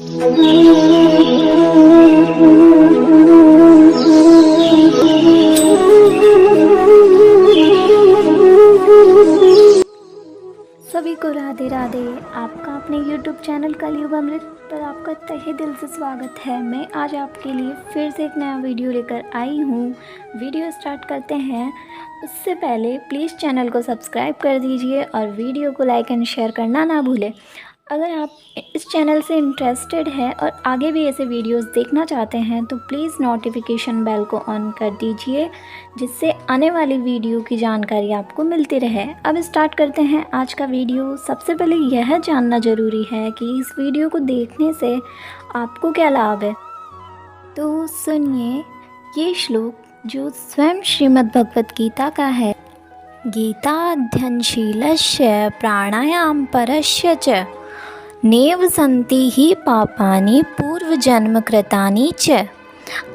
सभी को राधे राधे। आपका अपने YouTube चैनल कलयुग अमृत पर आपका तहे दिल से स्वागत है। मैं आज आपके लिए फिर से एक नया वीडियो लेकर आई हूँ। वीडियो स्टार्ट करते हैं उससे पहले प्लीज़ चैनल को सब्सक्राइब कर दीजिए और वीडियो को लाइक एंड शेयर करना ना भूलें। अगर आप इस चैनल से इंटरेस्टेड है और आगे भी ऐसे वीडियोस देखना चाहते हैं तो प्लीज़ नोटिफिकेशन बेल को ऑन कर दीजिए, जिससे आने वाली वीडियो की जानकारी आपको मिलती रहे। अब स्टार्ट करते हैं आज का वीडियो। सबसे पहले यह जानना ज़रूरी है कि इस वीडियो को देखने से आपको क्या लाभ है। तो सुनिए ये श्लोक जो स्वयं श्रीमद् भगवत गीता का है। गीताध्ययनशीलस्य प्राणायाम परस्य च नेव सन्ति ही पापानि पूर्व जन्म कृतानि च।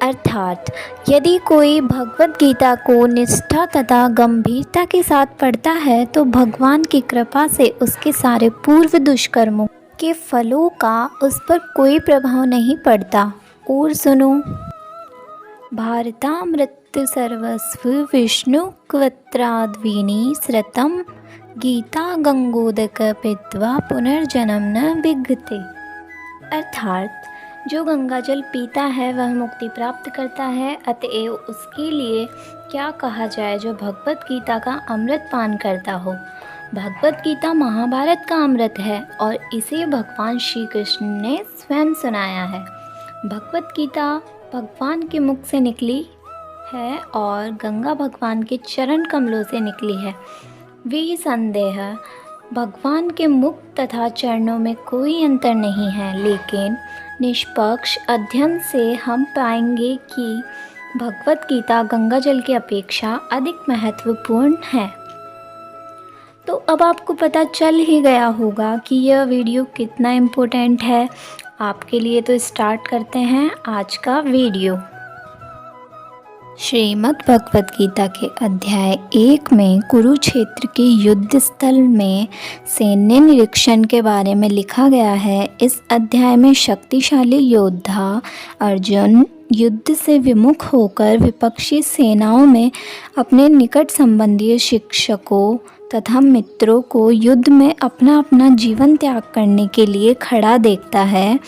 अर्थात यदि कोई भगवत गीता को निष्ठा तथा गंभीरता के साथ पढ़ता है तो भगवान की कृपा से उसके सारे पूर्व दुष्कर्मों के फलों का उस पर कोई प्रभाव नहीं पड़ता। और सुनो, भारतामृत सर्वस्व विष्णु क्वत्राद्विनी श्रतम गीता गंगोदक पीत्वा पुनर्जन्म न विद्यते। अर्थात जो गंगा जल पीता है वह मुक्ति प्राप्त करता है, अतएव उसके लिए क्या कहा जाए जो भगवत गीता का अमृत पान करता हो। भगवत गीता महाभारत का अमृत है और इसे भगवान श्री कृष्ण ने स्वयं सुनाया है। भगवत गीता भगवान के मुख से निकली है और गंगा भगवान के चरण कमलों से निकली है। संदेह भगवान के मुख तथा चरणों में कोई अंतर नहीं है, लेकिन निष्पक्ष अध्ययन से हम पाएंगे कि भगवत गीता गंगा जल की अपेक्षा अधिक महत्वपूर्ण है। तो अब आपको पता चल ही गया होगा कि यह वीडियो कितना इम्पोर्टेंट है आपके लिए। तो स्टार्ट करते हैं आज का वीडियो। श्रीमद् भगवत गीता के अध्याय 1 में कुरुक्षेत्र के युद्ध स्थल में सैन्य निरीक्षण के बारे में लिखा गया है। इस अध्याय में शक्तिशाली योद्धा अर्जुन युद्ध से विमुख होकर विपक्षी सेनाओं में अपने निकट संबंधी शिक्षकों तथा मित्रों को युद्ध में अपना अपना जीवन त्याग करने के लिए खड़ा देखता है।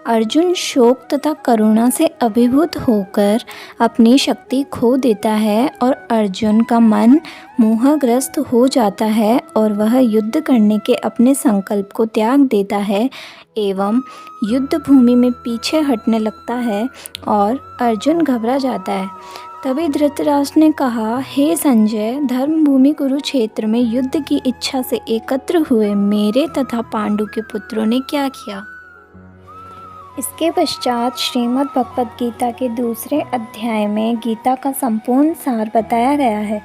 अर्जुन शोक तथा करुणा से अभिभूत होकर अपनी शक्ति खो देता है और अर्जुन का मन मोहग्रस्त हो जाता है और वह युद्ध करने के अपने संकल्प को त्याग देता है एवं युद्ध भूमि में पीछे हटने लगता है और अर्जुन घबरा जाता है। तभी धृतराष्ट्र ने कहा, हे संजय, धर्म भूमि कुरुक्षेत्र में युद्ध की इच्छा से एकत्र हुए मेरे तथा पांडु के पुत्रों ने क्या किया। इसके पश्चात श्रीमद् भगवत गीता के दूसरे अध्याय में गीता का संपूर्ण सार बताया गया है।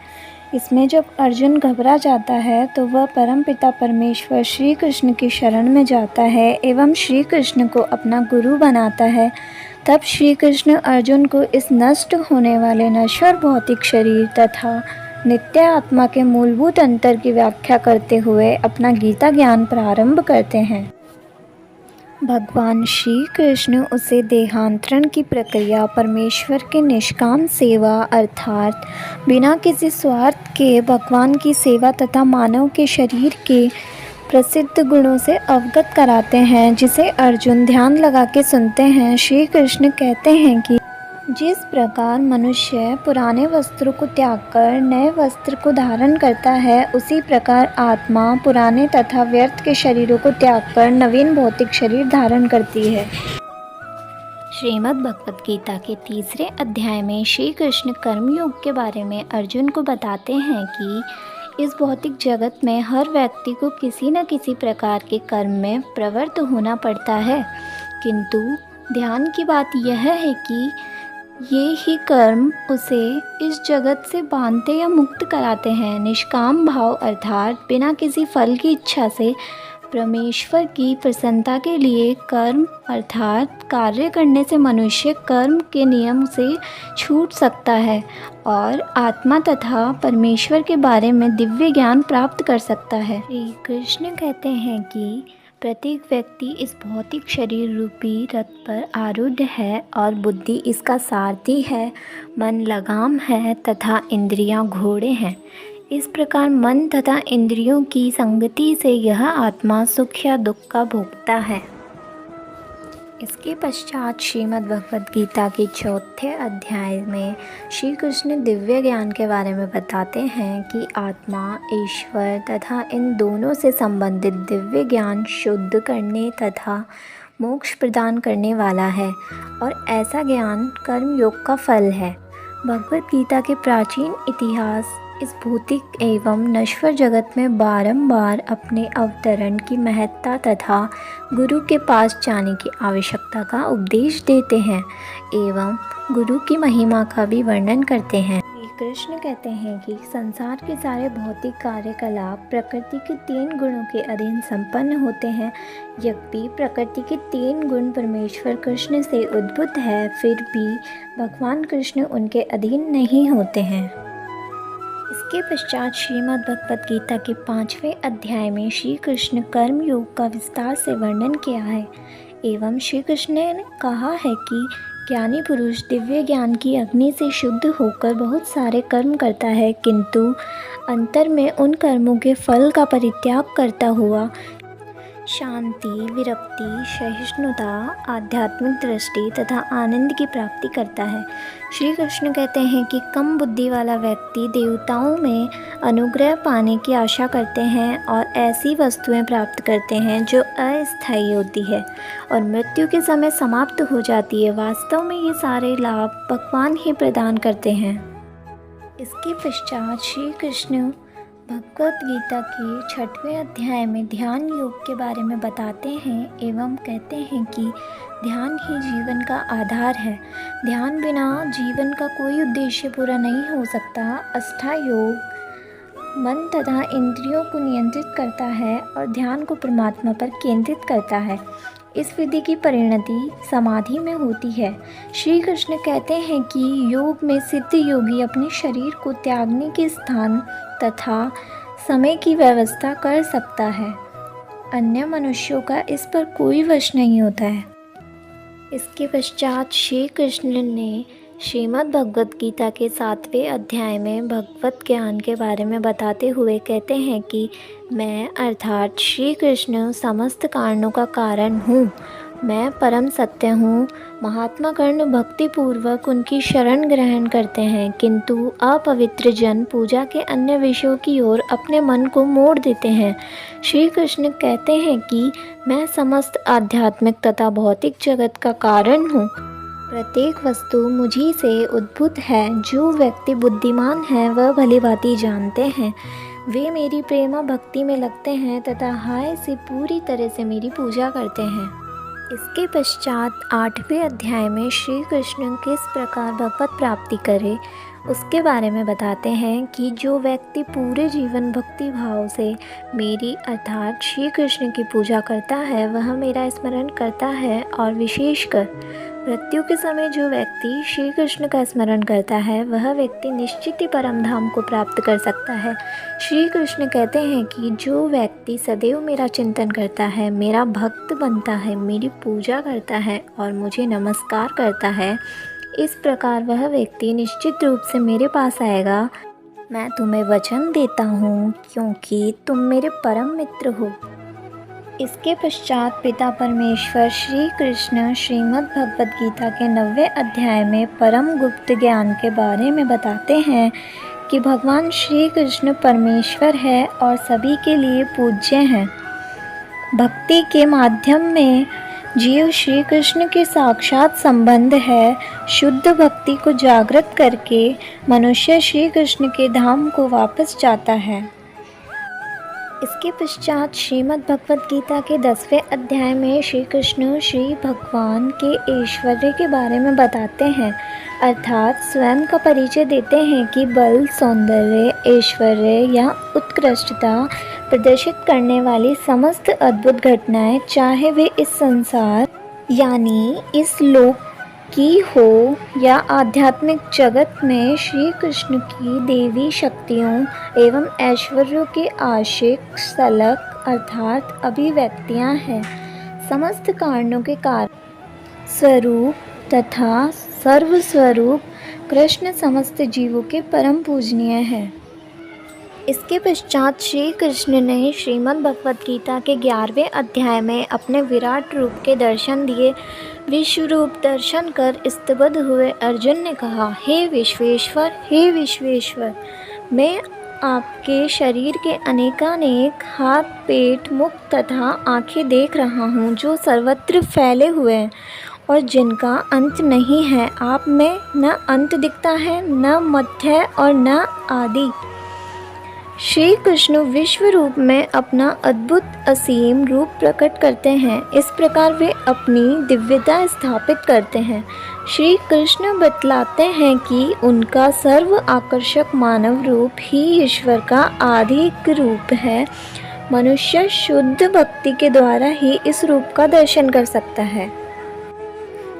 इसमें जब अर्जुन घबरा जाता है तो वह परमपिता परमेश्वर श्री कृष्ण की शरण में जाता है एवं श्री कृष्ण को अपना गुरु बनाता है। तब श्री कृष्ण अर्जुन को इस नष्ट होने वाले नश्वर भौतिक शरीर तथा नित्य आत्मा के मूलभूत अंतर की व्याख्या करते हुए अपना गीता ज्ञान प्रारंभ करते हैं। भगवान श्री कृष्ण उसे देहांतरण की प्रक्रिया परमेश्वर के निष्काम सेवा अर्थात बिना किसी स्वार्थ के भगवान की सेवा तथा मानव के शरीर के प्रसिद्ध गुणों से अवगत कराते हैं, जिसे अर्जुन ध्यान लगा के सुनते हैं। श्री कृष्ण कहते हैं कि जिस प्रकार मनुष्य पुराने वस्त्रों को त्याग कर नए वस्त्र को धारण करता है, उसी प्रकार आत्मा पुराने तथा व्यर्थ के शरीरों को त्याग कर नवीन भौतिक शरीर धारण करती है। श्रीमद् भगवत गीता के तीसरे अध्याय में श्री कृष्ण कर्मयोग के बारे में अर्जुन को बताते हैं कि इस भौतिक जगत में हर व्यक्ति को किसी न किसी प्रकार के कर्म में प्रवृत्त होना पड़ता है, किंतु ध्यान की बात यह है कि ये ही कर्म उसे इस जगत से बांधते या मुक्त कराते हैं। निष्काम भाव अर्थात बिना किसी फल की इच्छा से परमेश्वर की प्रसन्नता के लिए कर्म अर्थात कार्य करने से मनुष्य कर्म के नियम से छूट सकता है और आत्मा तथा परमेश्वर के बारे में दिव्य ज्ञान प्राप्त कर सकता है। श्री कृष्ण कहते हैं कि प्रत्येक व्यक्ति इस भौतिक शरीर रूपी रथ पर आरूढ़ है और बुद्धि इसका सारथी है, मन लगाम है तथा इंद्रियां घोड़े हैं। इस प्रकार मन तथा इंद्रियों की संगति से यह आत्मा सुख या दुख का भोगता है। इसके पश्चात श्रीमद् भगवद गीता के 4थे अध्याय में श्री कृष्ण दिव्य ज्ञान के बारे में बताते हैं कि आत्मा, ईश्वर तथा इन दोनों से संबंधित दिव्य ज्ञान शुद्ध करने तथा मोक्ष प्रदान करने वाला है और ऐसा ज्ञान कर्म योग का फल है। भगवद गीता के प्राचीन इतिहास इस भौतिक एवं नश्वर जगत में बारंबार अपने अवतरण की महत्ता तथा गुरु के पास जाने की आवश्यकता का उपदेश देते हैं एवं गुरु की महिमा का भी वर्णन करते हैं। श्री कृष्ण कहते हैं कि संसार के सारे भौतिक कार्यकलाप प्रकृति के 3 गुणों के अधीन संपन्न होते हैं। यद्यपि प्रकृति के 3 गुण परमेश्वर कृष्ण से उद्भूत है, फिर भी भगवान कृष्ण उनके अधीन नहीं होते हैं। इसके पश्चात श्रीमद् भगवद गीता के 5वें अध्याय में श्री कृष्ण कर्म योग का विस्तार से वर्णन किया है एवं श्री कृष्ण ने कहा है कि ज्ञानी पुरुष दिव्य ज्ञान की अग्नि से शुद्ध होकर बहुत सारे कर्म करता है, किंतु अंतर में उन कर्मों के फल का परित्याग करता हुआ शांति, विरक्ति, सहिष्णुता, आध्यात्मिक दृष्टि तथा आनंद की प्राप्ति करता है। श्री कृष्ण कहते हैं कि कम बुद्धि वाला व्यक्ति देवताओं में अनुग्रह पाने की आशा करते हैं और ऐसी वस्तुएं प्राप्त करते हैं जो अस्थायी होती है और मृत्यु के समय समाप्त हो जाती है। वास्तव में ये सारे लाभ भगवान ही प्रदान करते हैं। इसके पश्चात श्री कृष्ण भगवद गीता के 6वें अध्याय में ध्यान योग के बारे में बताते हैं एवं कहते हैं कि ध्यान ही जीवन का आधार है। ध्यान बिना जीवन का कोई उद्देश्य पूरा नहीं हो सकता। अष्टायोग मन तथा इंद्रियों को नियंत्रित करता है और ध्यान को परमात्मा पर केंद्रित करता है। इस विधि की परिणति समाधि में होती है। श्री कृष्ण कहते हैं कि योग में सिद्ध योगी अपने शरीर को त्यागने के स्थान तथा समय की व्यवस्था कर सकता है। अन्य मनुष्यों का इस पर कोई वश नहीं होता है। इसके पश्चात श्री कृष्ण ने श्रीमद् भगवद गीता के 7वें अध्याय में भगवत ज्ञान के बारे में बताते हुए कहते हैं कि मैं अर्थात श्री कृष्ण समस्त कारणों का कारण हूँ। मैं परम सत्य हूँ। महात्मा कर्ण भक्ति पूर्वक उनकी शरण ग्रहण करते हैं, किंतु अपवित्र जन पूजा के अन्य विषयों की ओर अपने मन को मोड़ देते हैं। श्री कृष्ण कहते हैं कि मैं समस्त आध्यात्मिक तथा भौतिक जगत का कारण हूँ। प्रत्येक वस्तु मुझी से उद्भूत है। जो व्यक्ति बुद्धिमान है वह भलीभांति जानते हैं। वे मेरी प्रेमा भक्ति में लगते हैं तथा हाय से पूरी तरह से मेरी पूजा करते हैं। इसके पश्चात 8वें अध्याय में श्री कृष्ण किस प्रकार भगवत प्राप्ति करे उसके बारे में बताते हैं कि जो व्यक्ति पूरे जीवन भक्ति भाव से मेरी अर्थात श्री कृष्ण की पूजा करता है वह मेरा स्मरण करता है और विशेषकर मृत्यु के समय जो व्यक्ति श्री कृष्ण का स्मरण करता है वह व्यक्ति निश्चित ही परम धाम को प्राप्त कर सकता है। श्री कृष्ण कहते हैं कि जो व्यक्ति सदैव मेरा चिंतन करता है, मेरा भक्त बनता है, मेरी पूजा करता है और मुझे नमस्कार करता है, इस प्रकार वह व्यक्ति निश्चित रूप से मेरे पास आएगा। मैं तुम्हें वचन देता हूँ क्योंकि तुम मेरे परम मित्र हो। इसके पश्चात पिता परमेश्वर श्री कृष्ण श्रीमद् भगवद गीता के 9वें अध्याय में परम गुप्त ज्ञान के बारे में बताते हैं कि भगवान श्री कृष्ण परमेश्वर है और सभी के लिए पूज्य हैं। भक्ति के माध्यम में जीव श्री कृष्ण के साक्षात संबंध है। शुद्ध भक्ति को जागृत करके मनुष्य श्री कृष्ण के धाम को वापस जाता है। इसके पश्चात श्रीमद् भगवद गीता के 10वें अध्याय में श्री कृष्ण श्री भगवान के ऐश्वर्य के बारे में बताते हैं, अर्थात स्वयं का परिचय देते हैं कि बल, सौंदर्य, ऐश्वर्य या उत्कृष्टता प्रदर्शित करने वाली समस्त अद्भुत घटनाएं, चाहे वे इस संसार यानी इस लोक की हो या आध्यात्मिक जगत में, श्री कृष्ण की देवी शक्तियों एवं ऐश्वर्यों के आशिक, सलक अर्थात अभिव्यक्तियाँ हैं। समस्त कारणों के कारण स्वरूप तथा सर्वस्वरूप कृष्ण समस्त जीवों के परम पूजनीय है। इसके पश्चात श्री कृष्ण ने श्रीमद् भगवत गीता के 11वें अध्याय में अपने विराट रूप के दर्शन दिए। विश्व रूप दर्शन कर स्तब्ध हुए अर्जुन ने कहा, हे विश्वेश्वर, हे विश्वेश्वर, मैं आपके शरीर के अनेकानेक हाथ, पेट, मुख तथा आँखें देख रहा हूँ, जो सर्वत्र फैले हुए हैं और जिनका अंत नहीं है। आप में न अंत दिखता है, न मध्य और न आदि। श्री कृष्ण विश्व रूप में अपना अद्भुत असीम रूप प्रकट करते हैं। इस प्रकार वे अपनी दिव्यता स्थापित करते हैं। श्री कृष्ण बतलाते हैं कि उनका सर्व आकर्षक मानव रूप ही ईश्वर का आधिक रूप है। मनुष्य शुद्ध भक्ति के द्वारा ही इस रूप का दर्शन कर सकता है।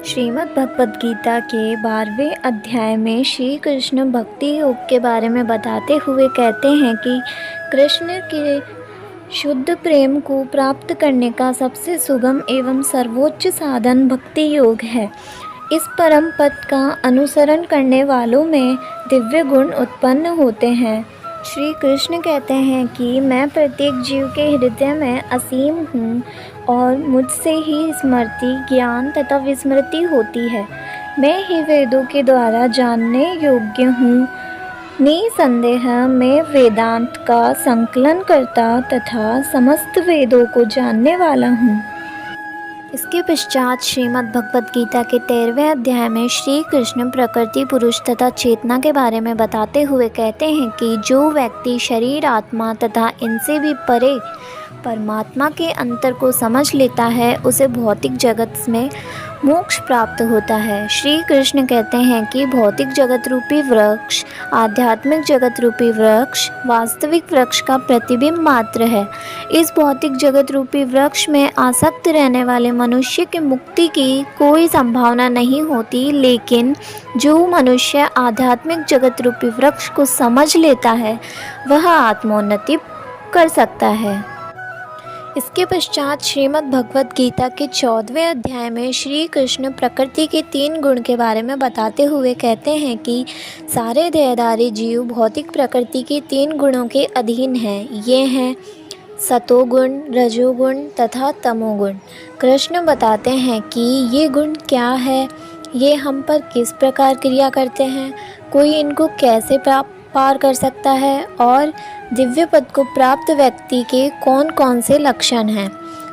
श्रीमद् भगवद गीता के 12वें अध्याय में श्री कृष्ण भक्ति योग के बारे में बताते हुए कहते हैं कि कृष्ण के शुद्ध प्रेम को प्राप्त करने का सबसे सुगम एवं सर्वोच्च साधन भक्ति योग है। इस परम पद का अनुसरण करने वालों में दिव्य गुण उत्पन्न होते हैं। श्री कृष्ण कहते हैं कि मैं प्रत्येक जीव के हृदय में असीम हूँ और मुझसे ही स्मृति, ज्ञान तथा विस्मृति होती है। मैं ही वेदों के द्वारा जानने योग्य हूँ। निसंदेह मैं वेदांत का संकलन करता तथा समस्त वेदों को जानने वाला हूँ। इसके पश्चात श्रीमद् भगवद गीता के 13वें अध्याय में श्री कृष्ण प्रकृति, पुरुष तथा चेतना के बारे में बताते हुए कहते हैं कि जो व्यक्ति शरीर, आत्मा तथा इनसे भी परे परमात्मा के अंतर को समझ लेता है, उसे भौतिक जगत में मोक्ष प्राप्त होता है। श्री कृष्ण कहते हैं कि भौतिक जगत रूपी वृक्ष आध्यात्मिक जगत रूपी वृक्ष वास्तविक वृक्ष का प्रतिबिंब मात्र है। इस भौतिक जगत रूपी वृक्ष में आसक्त रहने वाले मनुष्य की मुक्ति की कोई संभावना नहीं होती, लेकिन जो मनुष्य आध्यात्मिक जगत रूपी वृक्ष को समझ लेता है, वह आत्मोन्नति कर सकता है। इसके पश्चात श्रीमद् भगवद गीता के 14वें अध्याय में श्री कृष्ण प्रकृति के 3 गुण के बारे में बताते हुए कहते हैं कि सारे देहधारी जीव भौतिक प्रकृति के 3 गुणों के अधीन हैं। ये हैं सतोगुण, रजोगुण तथा तमोगुण। कृष्ण बताते हैं कि ये गुण क्या है, ये हम पर किस प्रकार क्रिया करते हैं, कोई इनको कैसे पार कर सकता है और दिव्य पद को प्राप्त व्यक्ति के कौन कौन से लक्षण हैं।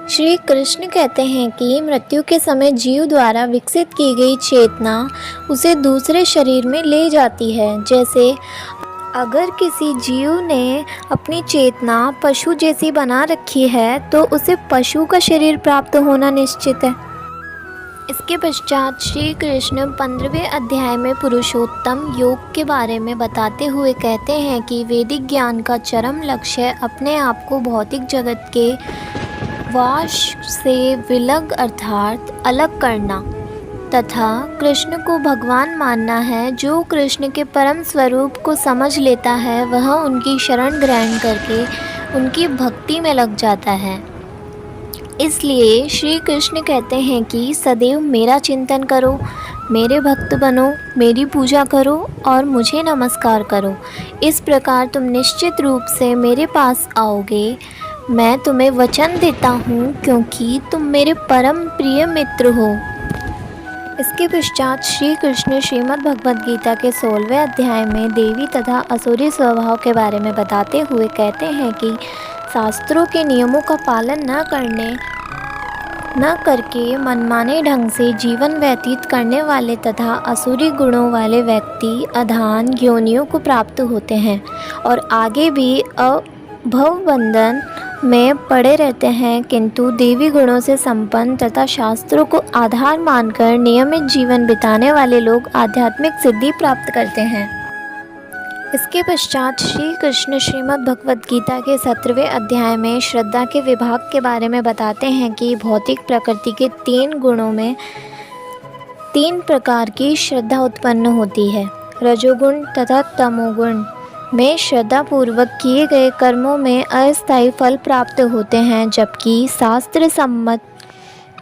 श्री कृष्ण कहते हैं कि मृत्यु के समय जीव द्वारा विकसित की गई चेतना उसे दूसरे शरीर में ले जाती है। जैसे अगर किसी जीव ने अपनी चेतना पशु जैसी बना रखी है तो उसे पशु का शरीर प्राप्त होना निश्चित है। इसके पश्चात श्री कृष्ण 15वें अध्याय में पुरुषोत्तम योग के बारे में बताते हुए कहते हैं कि वैदिक ज्ञान का चरम लक्ष्य अपने आप को भौतिक जगत के वास से विलग अर्थात अलग करना तथा कृष्ण को भगवान मानना है। जो कृष्ण के परम स्वरूप को समझ लेता है, वह उनकी शरण ग्रहण करके उनकी भक्ति में लग जाता है। इसलिए श्री कृष्ण कहते हैं कि सदैव मेरा चिंतन करो, मेरे भक्त बनो, मेरी पूजा करो और मुझे नमस्कार करो। इस प्रकार तुम निश्चित रूप से मेरे पास आओगे। मैं तुम्हें वचन देता हूँ, क्योंकि तुम मेरे परम प्रिय मित्र हो। इसके पश्चात श्री कृष्ण श्रीमद् भगवद गीता के 16वें अध्याय में देवी तथा असुरी स्वभाव के बारे में बताते हुए कहते हैं कि शास्त्रों के नियमों का पालन न करके मनमाने ढंग से जीवन व्यतीत करने वाले तथा असुरी गुणों वाले व्यक्ति अधान योनियों को प्राप्त होते हैं और आगे भी भवबंधन में पड़े रहते हैं। किंतु देवी गुणों से संपन्न तथा शास्त्रों को आधार मानकर नियमित जीवन बिताने वाले लोग आध्यात्मिक सिद्धि प्राप्त करते हैं। इसके पश्चात श्री कृष्ण श्रीमद् भगवद गीता के 17वें अध्याय में श्रद्धा के विभाग के बारे में बताते हैं कि भौतिक प्रकृति के 3 गुणों में 3 प्रकार की श्रद्धा उत्पन्न होती है, रजोगुण तथा तमोगुण। में श्रद्धापूर्वक किए गए कर्मों में अस्थायी फल प्राप्त होते हैं, जबकि शास्त्र सम्मत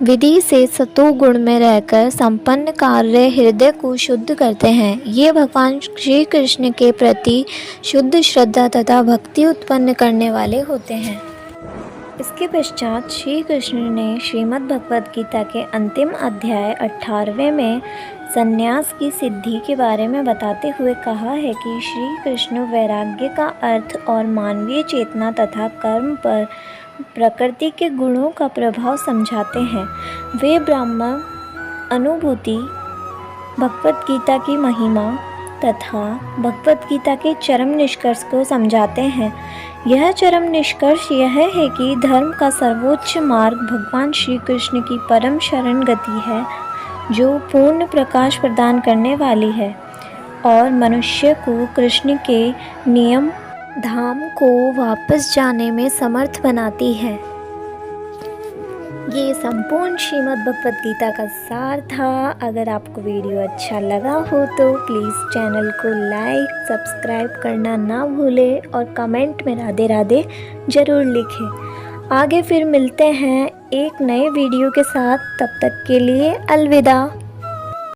विधि से सतोगुण में रहकर संपन्न कार्य हृदय को शुद्ध करते हैं। ये भगवान श्री कृष्ण के प्रति शुद्ध श्रद्धा तथा भक्ति उत्पन्न करने वाले होते हैं। इसके पश्चात श्री कृष्ण ने श्रीमद् भगवद गीता के अंतिम अध्याय 18वें में संन्यास की सिद्धि के बारे में बताते हुए कहा है कि श्री कृष्ण वैराग्य का अर्थ और मानवीय चेतना तथा कर्म पर प्रकृति के गुणों का प्रभाव समझाते हैं। वे ब्रह्म अनुभूति, भगवद गीता की महिमा तथा भगवद गीता के चरम निष्कर्ष को समझाते हैं। यह चरम निष्कर्ष यह है कि धर्म का सर्वोच्च मार्ग भगवान श्री कृष्ण की परम शरण गति है, जो पूर्ण प्रकाश प्रदान करने वाली है और मनुष्य को कृष्ण के नियम धाम को वापस जाने में समर्थ बनाती है। ये संपूर्ण श्रीमद् भगवद गीता का सार था। अगर आपको वीडियो अच्छा लगा हो तो प्लीज़ चैनल को लाइक सब्सक्राइब करना ना भूलें और कमेंट में राधे राधे ज़रूर लिखें। आगे फिर मिलते हैं एक नए वीडियो के साथ, तब तक के लिए अलविदा।